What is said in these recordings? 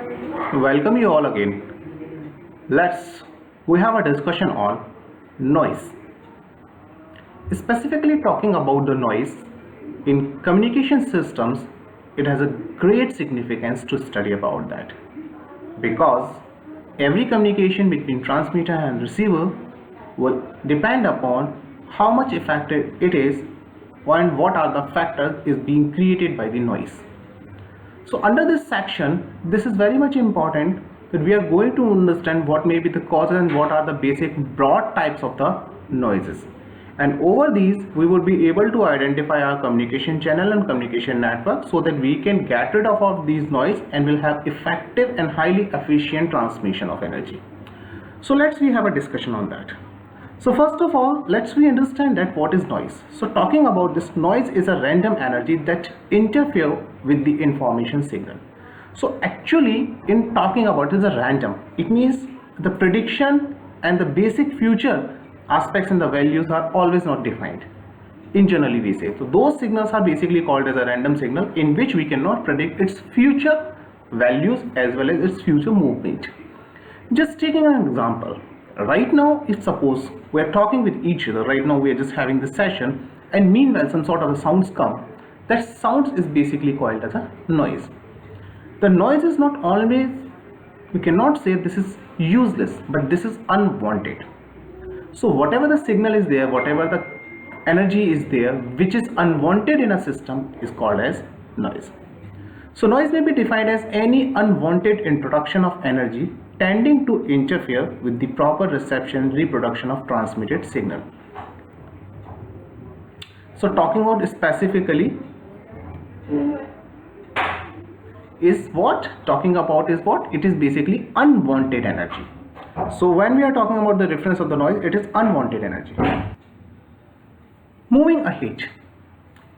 Welcome you all again. We have a discussion on noise. Specifically talking about the noise in communication systems, it has a great significance to study about that because every communication between transmitter and receiver will depend upon how much effective it is and what are the factors is being created by the noise. So under this section, this is very much important that we are going to understand what may be the causes and what are the basic broad types of the noises. And over these, we would be able to identify our communication channel and communication network so that we can get rid of all these noise and will have effective and highly efficient transmission of energy. So let's we have a discussion on that. So first of all, let's we understand that what is noise. So talking about this, noise is a random energy that interfere with the information signal. So actually in talking about it is a random, it means the prediction and the basic future aspects and the values are always not defined. In generally we say, so those signals are basically called as a random signal in which we cannot predict its future values as well as its future movement. Just taking an example. Right now, if suppose we are talking with each other, right now we are just having this session, and meanwhile some sort of a sounds come, that sounds is basically called as a noise. The noise is not always, we cannot say this is useless, but this is unwanted. So whatever the signal is there, whatever the energy is there, which is unwanted in a system is called as noise. So noise may be defined as any unwanted introduction of energy tending to interfere with the proper reception and reproduction of transmitted signal. So talking about specifically is what? Talking about is what? It is basically unwanted energy. So when we are talking about the difference of the noise, it is unwanted energy. Moving ahead.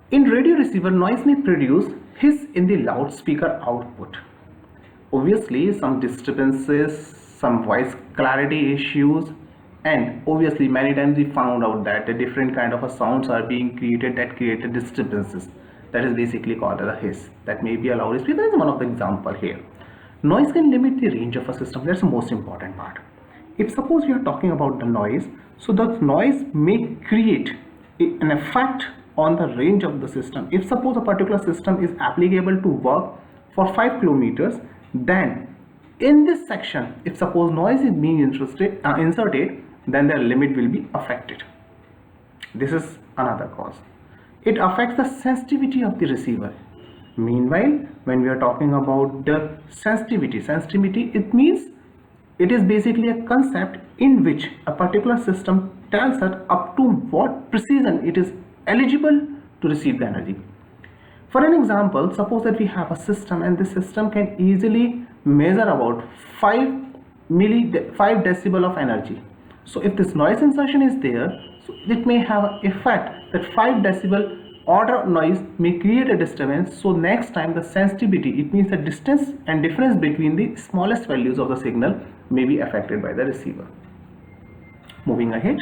In radio receiver, noise may produce hiss in the loudspeaker output. Obviously some disturbances, some voice clarity issues, and obviously many times we found out that a different kind of a sounds are being created that created disturbances. That is basically called as a hiss. That may be a loudspeaker. That is one of the example here. Noise can limit the range of a system. That's the most important part. If suppose we are talking about the noise, so the noise may create an effect on the range of the system. If suppose a particular system is applicable to work for 5 kilometers, then in this section, if suppose noise is being inserted, then their limit will be affected. This is another cause. It affects the sensitivity of the receiver. Meanwhile, when we are talking about the sensitivity, it means it is basically a concept in which a particular system tells us up to what precision it is eligible to receive the energy. For an example, suppose that we have a system and this system can easily measure about 5 decibel of energy. So if this noise insertion is there, so it may have an effect that 5 decibel order noise may create a disturbance. So next time the sensitivity, it means the distance and difference between the smallest values of the signal may be affected by the receiver. Moving ahead.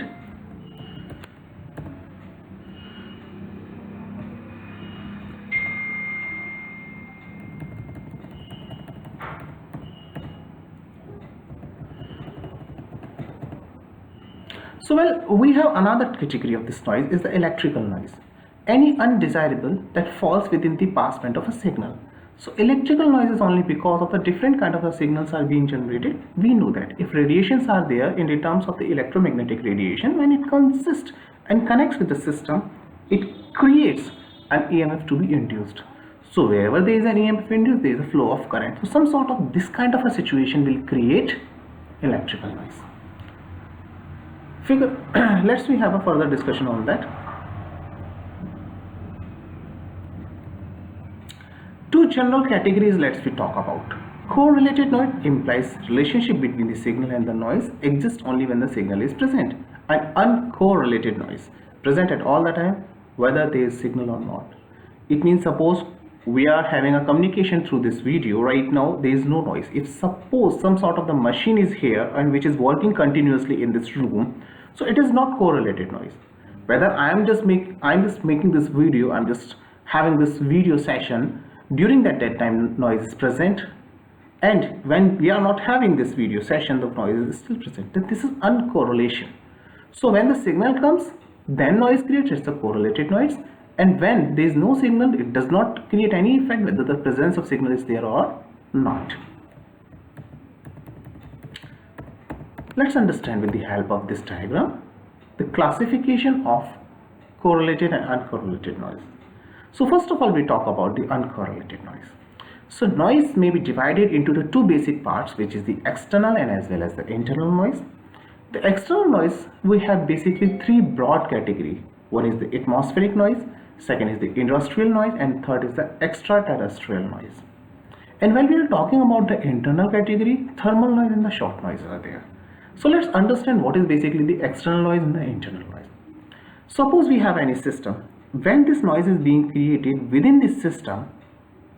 So we have another category of this noise is the electrical noise. Any undesirable that falls within the passband of a signal. So electrical noise is only because of the different kind of the signals are being generated. We know that if radiations are there in the terms of the electromagnetic radiation, when it consists and connects with the system, it creates an EMF to be induced. So wherever there is an EMF induced, there is a flow of current. So some sort of this kind of a situation will create electrical noise. Let's we have a further discussion on that. Two general categories let's we talk about. Correlated noise implies relationship between the signal and the noise exists only when the signal is present. And uncorrelated noise present at all the time whether there is signal or not. It means suppose we are having a communication through this video right now, there is no noise. If suppose some sort of the machine is here and which is working continuously in this room, so it is not correlated noise. Whether I'm just making this video, I'm just having this video session, during that time noise is present and when we are not having this video session, the noise is still present. Then this is uncorrelation. So when the signal comes, then noise creates, it's a correlated noise. And when there is no signal, it does not create any effect whether the presence of signal is there or not. Let's understand with the help of this diagram the classification of correlated and uncorrelated noise. So first of all, we talk about the uncorrelated noise. So noise may be divided into the two basic parts, which is the external and as well as the internal noise. The external noise, we have basically three broad categories. One is the atmospheric noise, second is the industrial noise, and third is the extraterrestrial noise. And when we are talking about the internal category, thermal noise and the short noise are there. So let's understand what is basically the external noise and the internal noise. Suppose we have any system. When this noise is being created within this system,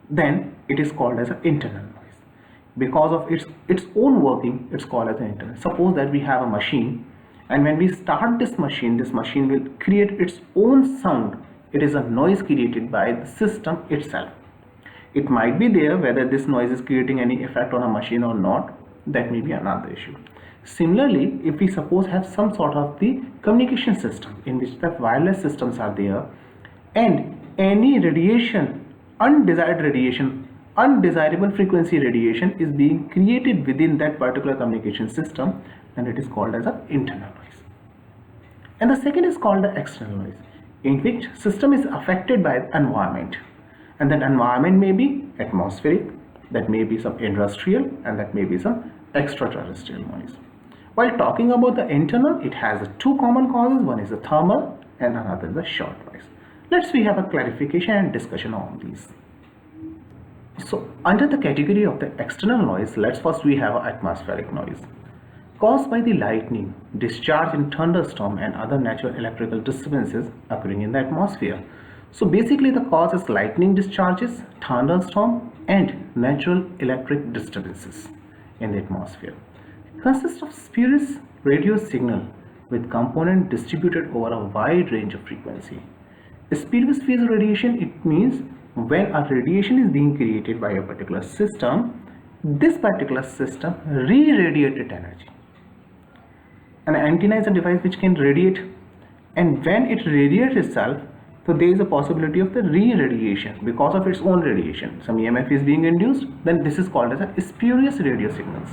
then it is called as an internal noise. Because of its own working, it's called as an internal. Suppose that we have a machine, and when we start this machine will create its own sound. It is a noise created by the system itself. It might be there whether this noise is creating any effect on a machine or not. That may be another issue. Similarly, if we suppose have some sort of the communication system in which the wireless systems are there, and any radiation, undesirable frequency radiation is being created within that particular communication system, then it is called as an internal noise. And the second is called the external noise, in which system is affected by the environment, and that environment may be atmospheric, that may be some industrial, and that may be some extraterrestrial noise. While talking about the internal, it has two common causes. One is the thermal and another is the short noise. Let's we have a clarification and discussion on these. So under the category of the external noise, let's first we have atmospheric noise caused by the lightning, discharge in thunderstorm and other natural electrical disturbances occurring in the atmosphere. So basically the cause is lightning discharges, thunderstorm and natural electric disturbances in the atmosphere. It consists of spurious radio signal with component distributed over a wide range of frequency. Spurious phase radiation, it means when a radiation is being created by a particular system, this particular system re-radiated energy. An antenna is a device which can radiate, and when it radiates itself, so there is a possibility of the re-radiation because of its own radiation. Some EMF is being induced, then this is called as a spurious radio signals.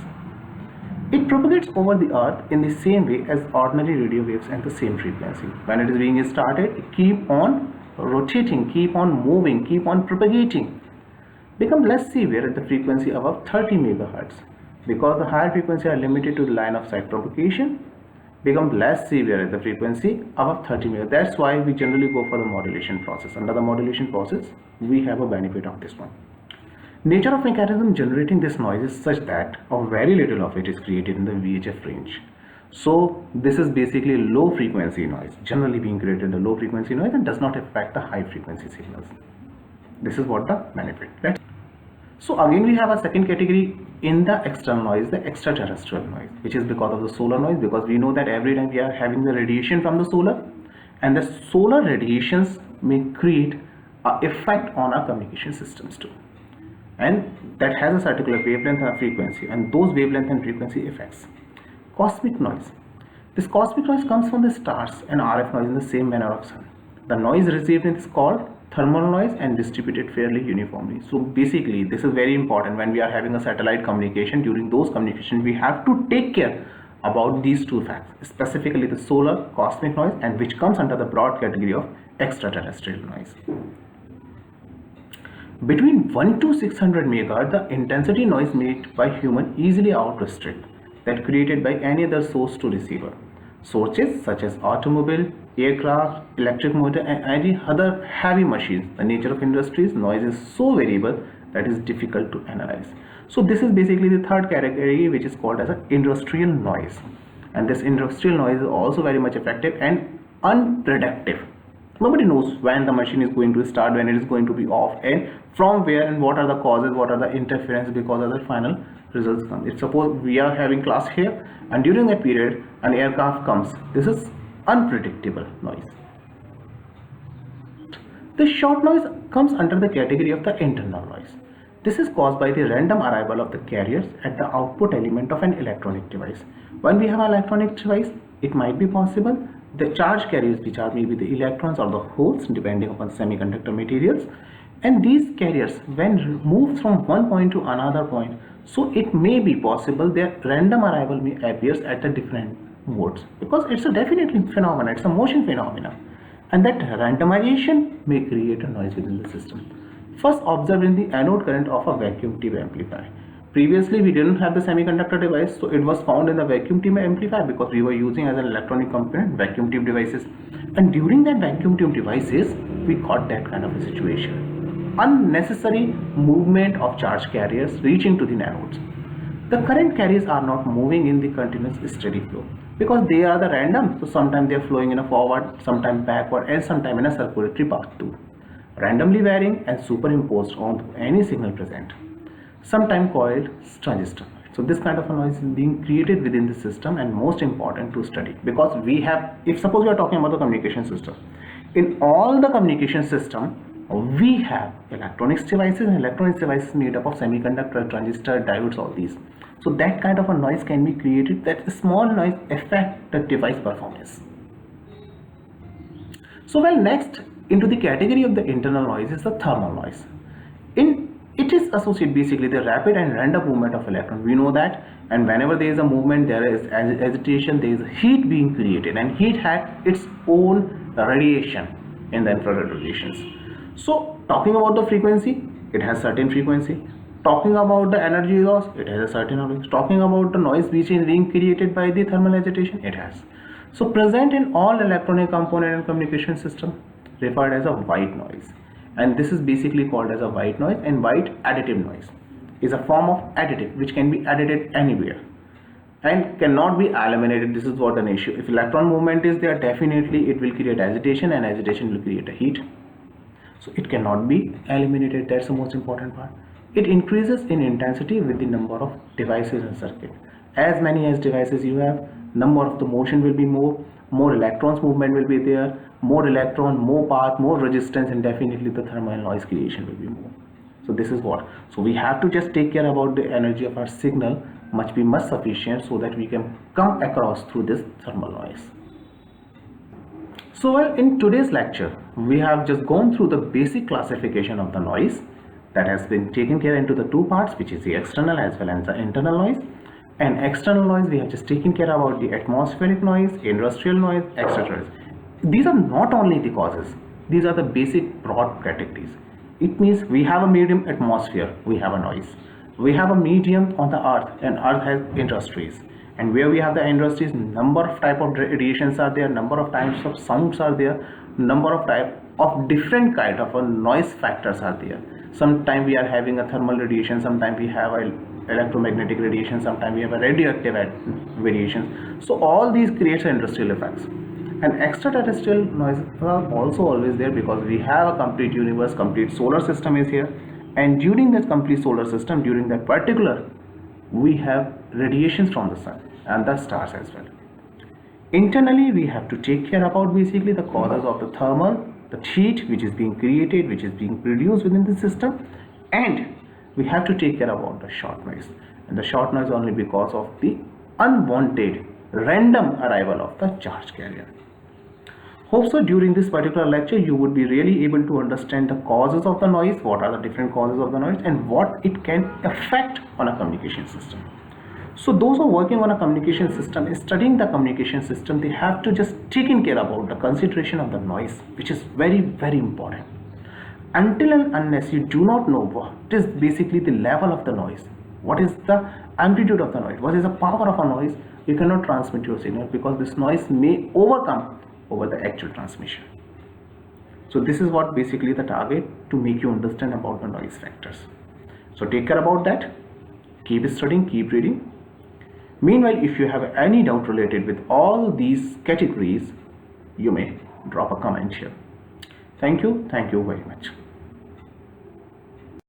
It propagates over the earth in the same way as ordinary radio waves at the same frequency. When it is being started, it keep on rotating, keep on moving, keep on propagating. Become less severe at the frequency above 30 megahertz. Because the higher frequency are limited to the line of sight propagation, become less severe at the frequency above 30 megahertz. That's why we generally go for the modulation process. Under the modulation process, we have a benefit of this one. Nature of mechanism generating this noise is such that very little of it is created in the VHF range. So this is basically low frequency noise, generally being created in the low frequency noise and does not affect the high frequency signals. This is what the benefit. Right? So again we have a second category in the external noise, the extraterrestrial noise, which is because of the solar noise, because we know that every time we are having the radiation from the solar, and the solar radiations may create an effect on our communication systems too. And that has a particular wavelength and frequency, and those wavelength and frequency effects. Cosmic noise. This cosmic noise comes from the stars and RF noise in the same manner of sun. The noise received is called thermal noise and distributed fairly uniformly. So basically this is very important when we are having a satellite communication. During those communications we have to take care about these two facts, specifically the solar cosmic noise, and which comes under the broad category of extraterrestrial noise. Between 1 to 600 MHz, the intensity noise made by human easily outstrips that created by any other source to receiver. Sources such as automobile, aircraft, electric motor and any other heavy machines. The nature of industries, noise is so variable that is difficult to analyze. So this is basically the third category, which is called as an industrial noise. And this industrial noise is also very much effective and unpredictable. Nobody knows when the machine is going to start, when it is going to be off, and from where, and what are the causes, what are the interference, because of the final results come. If suppose we are having class here, and during that period an aircraft comes, this is unpredictable noise. The short noise comes under the category of the internal noise. This is caused by the random arrival of the carriers at the output element of an electronic device. When we have an electronic device, it might be possible the charge carriers, which are maybe the electrons or the holes depending upon semiconductor materials, and these carriers when moved from one point to another point, so it may be possible their random arrival may appears at the different modes, because it's a definitely phenomena, it's a motion phenomena, and that randomization may create a noise within the system. First observed in the anode current of a vacuum tube amplifier. Previously we didn't have the semiconductor device, so it was found in the vacuum tube amplifier because we were using as an electronic component vacuum tube devices, and during that vacuum tube devices we got that kind of a situation, unnecessary movement of charge carriers reaching to the anodes. The current carriers are not moving in the continuous steady flow because they are the random, so sometimes they are flowing in a forward, sometimes backward, and sometimes in a circulatory path too, randomly varying and superimposed onto any signal present, sometimes called transistor. So this kind of a noise is being created within the system, and most important to study, because we have, if suppose we are talking about the communication system, in all the communication system we have electronics devices, and electronics devices made up of semiconductor, transistor, diodes, all these. So that kind of a noise can be created, that small noise affect the device performance. So well, next into the category of the internal noise is the thermal noise. It is associated basically the rapid and random movement of electron. We know that, and whenever there is a movement, there is agitation, there is heat being created, and heat had its own radiation in the infrared radiations. So talking about the frequency, it has certain frequency. Talking about the energy loss, it has a certain energy. Talking about the noise which is being created by the thermal agitation, it has. So present in all electronic component and communication system, referred as a white noise, and this is basically called as a white noise. And white additive noise is a form of additive which can be added anywhere and cannot be eliminated. This is what an issue. If electron movement is there, definitely it will create agitation, and agitation will create a heat. So it cannot be eliminated. That's the most important part. It increases in intensity with the number of devices in circuit. As many as devices you have, number of the motion will be more electrons movement will be there, more electron, more path, more resistance, and definitely the thermal noise creation will be more. So this is what. So we have to just take care about the energy of our signal must be much sufficient so that we can come across through this thermal noise. So well, in today's lecture, we have just gone through the basic classification of the noise that has been taken care into the two parts, which is the external as well as the internal noise. And external noise, we have just taken care about the atmospheric noise, industrial noise, etc. These are not only the causes, these are the basic broad categories. It means we have a medium atmosphere, we have a noise. We have a medium on the earth, and earth has industries. And where we have the industries, number of type of radiations are there, number of types of sounds are there, number of type of different kind of noise factors are there. Sometimes we are having a thermal radiation, sometimes we have a electromagnetic radiation, sometimes we have a radioactive radiation. So all these creates industrial effects. And extraterrestrial noises are also always there, because we have a complete universe, complete solar system is here, and during that complete solar system, during that particular, we have radiations from the sun and the stars as well. Internally, we have to take care about basically the causes of the thermal, the heat which is being created, which is being produced within the system, and we have to take care about the short noise. And the short noise only because of the unwanted random arrival of the charge carrier. Hope so during this particular lecture you would be really able to understand the causes of the noise, what are the different causes of the noise, and what it can affect on a communication system. So those who are working on a communication system, studying the communication system, they have to just take care about the consideration of the noise, which is very, very important. Until and unless you do not know what is basically the level of the noise, what is the amplitude of the noise, what is the power of a noise, you cannot transmit your signal, because this noise may overcome over the actual transmission. So this is what basically the target, to make you understand about the noise factors. So take care about that, keep studying, keep reading. Meanwhile, if you have any doubt related with all these categories, you may drop a comment here. Thank you very much.